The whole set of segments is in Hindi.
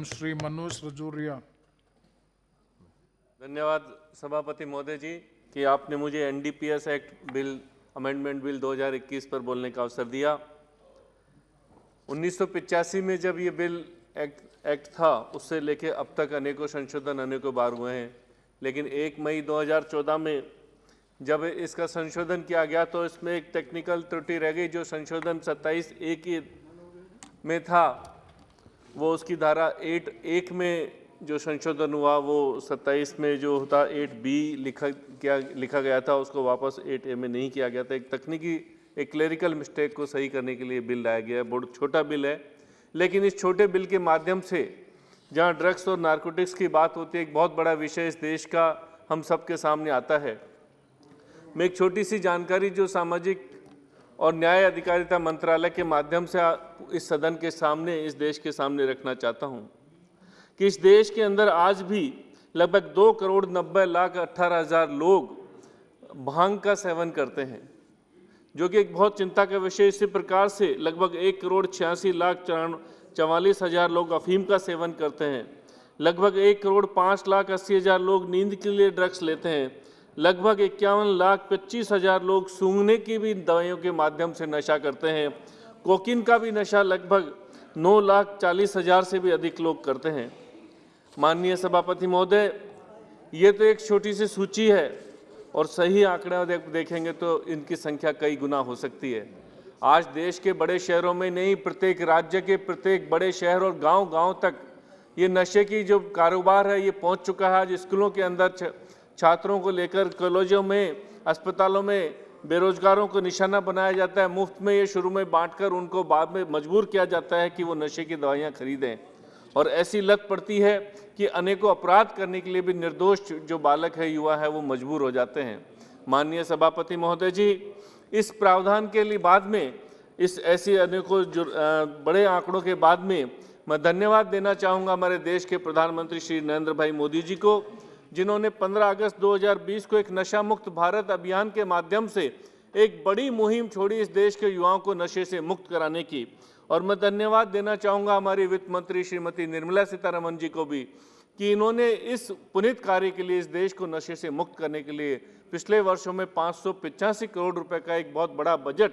श्री मनोज रजौरिया। धन्यवाद सभापति महोदय जी कि आपने मुझे NDPS act bill amendment bill 2021 पर बोलने का अवसर दिया। 1985 में जब ये बिल एक्ट था, उससे लेके अब तक अनेकों संशोधन अनेकों बार हुए हैं, लेकिन 1 मई 2014 में जब इसका संशोधन किया गया तो इसमें एक टेक्निकल त्रुटि रह गई। जो संशोधन 27(a) की में था, वो उसकी धारा 8(1) में जो संशोधन हुआ वो 27 में जो होता 8(b) लिखा गया था, उसको वापस 8(a) में नहीं किया गया था। एक तकनीकी एक क्लेरिकल मिस्टेक को सही करने के लिए बिल लाया गया है। बहुत छोटा बिल है, लेकिन इस छोटे बिल के माध्यम से जहां ड्रग्स और नारकोटिक्स की बात होती है, एक बहुत बड़ा विषय इस देश का हम सबके सामने आता है। मैं एक छोटी सी जानकारी जो सामाजिक और न्याय अधिकारिता मंत्रालय के माध्यम से इस सदन के सामने, इस देश के सामने रखना चाहता हूं कि इस देश के अंदर आज भी लगभग 2,90,18,000 लोग भांग का सेवन करते हैं, जो कि एक बहुत चिंता का विषय। इसी प्रकार से लगभग 1,86,44,000 लोग अफीम का सेवन करते हैं। लगभग 1,05,80,000 लोग नींद के लिए ड्रग्स लेते हैं। लगभग 51,25,000 लोग सूंघने की भी दवाइयों के माध्यम से नशा करते हैं। कोकीन का भी नशा लगभग 9,40,000 से भी अधिक लोग करते हैं। माननीय सभापति महोदय, ये तो एक छोटी सी सूची है और सही आंकड़ा देखेंगे तो इनकी संख्या कई गुना हो सकती है। आज देश के बड़े शहरों में नहीं, प्रत्येक राज्य के प्रत्येक बड़े शहर और गांव-गांव तक ये नशे की जो कारोबार है ये पहुंच चुका है। आज स्कूलों के अंदर छात्रों को लेकर, कॉलेजों में, अस्पतालों में बेरोजगारों को निशाना बनाया जाता है। मुफ्त में ये शुरू में बांटकर उनको बाद में मजबूर किया जाता है कि वो नशे की दवाइयाँ खरीदें, और ऐसी लत पड़ती है कि अनेकों अपराध करने के लिए भी निर्दोष जो बालक है, युवा है, वो मजबूर हो जाते हैं। माननीय सभापति महोदय जी, इस प्रावधान के लिए बाद में इस ऐसी अनेकों बड़े आंकड़ों के बाद में मैं धन्यवाद देना चाहूँगा हमारे देश के प्रधानमंत्री श्री नरेंद्र भाई मोदी जी को, जिन्होंने 15 अगस्त 2020 को एक नशा मुक्त भारत अभियान के माध्यम से एक बड़ी मुहिम छोड़ी इस देश के युवाओं को नशे से मुक्त कराने की। और मैं धन्यवाद देना चाहूँगा हमारी वित्त मंत्री श्रीमती निर्मला सीतारमण जी को भी कि इन्होंने इस पुनीत कार्य के लिए, इस देश को नशे से मुक्त करने के लिए पिछले वर्षों में 585 करोड़ रुपए का एक बहुत बड़ा बजट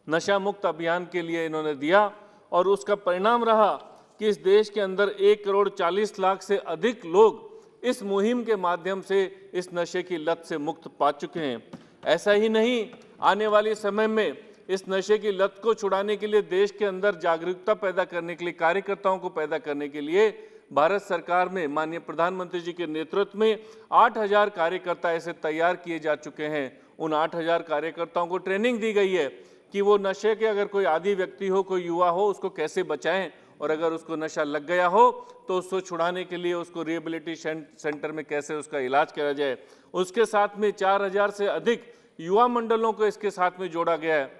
नशा मुक्त अभियान के लिए इन्होंने दिया, और उसका परिणाम रहा कि इस देश के अंदर 1,40,00,000 से अधिक लोग इस मुहिम के माध्यम से इस नशे की लत से मुक्त पा चुके हैं। ऐसा ही नहीं, आने वाले समय में इस नशे की लत को छुड़ाने के लिए, देश के अंदर जागरूकता पैदा करने के लिए, कार्यकर्ताओं को पैदा करने के लिए भारत सरकार में माननीय प्रधानमंत्री जी के नेतृत्व में 8,000 कार्यकर्ता ऐसे तैयार किए जा चुके हैं। उन 8,000 कार्यकर्ताओं को ट्रेनिंग दी गई है कि वो नशे के अगर कोई आदी व्यक्ति हो, कोई युवा हो, उसको कैसे बचाएं, और अगर उसको नशा लग गया हो तो उसको छुड़ाने के लिए उसको रिहेबिलिटेशन सेंटर में कैसे उसका इलाज किया जाए। उसके साथ में 4,000 से अधिक युवा मंडलों को इसके साथ में जोड़ा गया है।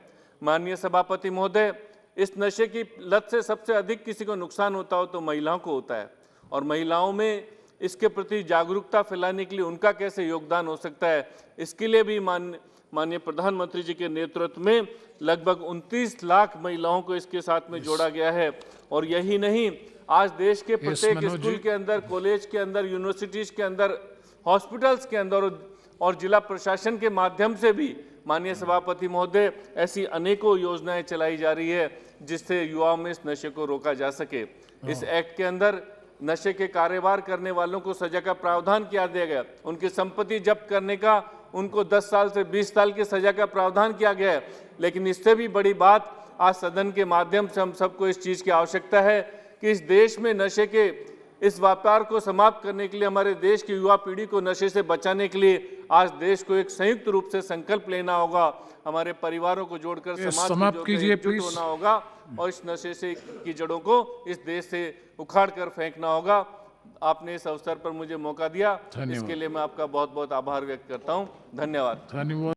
माननीय सभापति महोदय, इस नशे की लत से सबसे अधिक किसी को नुकसान होता हो तो महिलाओं को होता है, और महिलाओं में इसके प्रति जागरूकता फैलाने के लिए उनका कैसे योगदान हो सकता है, इसके लिए भी माननीय प्रधानमंत्री जी के नेतृत्व में लगभग 29 लाख महिलाओं को इसके साथ में जोड़ा गया है। और यही नहीं, आज देश के प्रत्येक स्कूल के अंदर, कॉलेज के अंदर, यूनिवर्सिटीज के अंदर, हॉस्पिटल्स के अंदर और जिला प्रशासन के माध्यम से भी माननीय सभापति महोदय ऐसी अनेकों योजनाएं चलाई जा रही है जिससे युवाओं में इस नशे को रोका जा सके। इस एक्ट के अंदर नशे के कारोबार करने वालों को सजा का प्रावधान किया दिया गया। उनकी संपत्ति जब्त करने का उनको 10 साल से 20 साल की सजा का प्रावधान किया गया है। लेकिन इससे भी बड़ी बात, आज सदन के माध्यम से हम सबको इस चीज की आवश्यकता है कि इस देश में नशे के इस व्यापार को समाप्त करने के लिए, हमारे देश की युवा पीढ़ी को नशे से बचाने के लिए आज देश को एक संयुक्त रूप से संकल्प लेना होगा। हमारे परिवारों को जोड़कर, समाज को जोड़कर एकजुट होना होगा और इस नशे से की जड़ों को इस देश से उखाड़ कर फेंकना होगा। आपने इस अवसर पर मुझे मौका दिया, इसके लिए मैं आपका बहुत बहुत आभार व्यक्त करता हूं। धन्यवाद।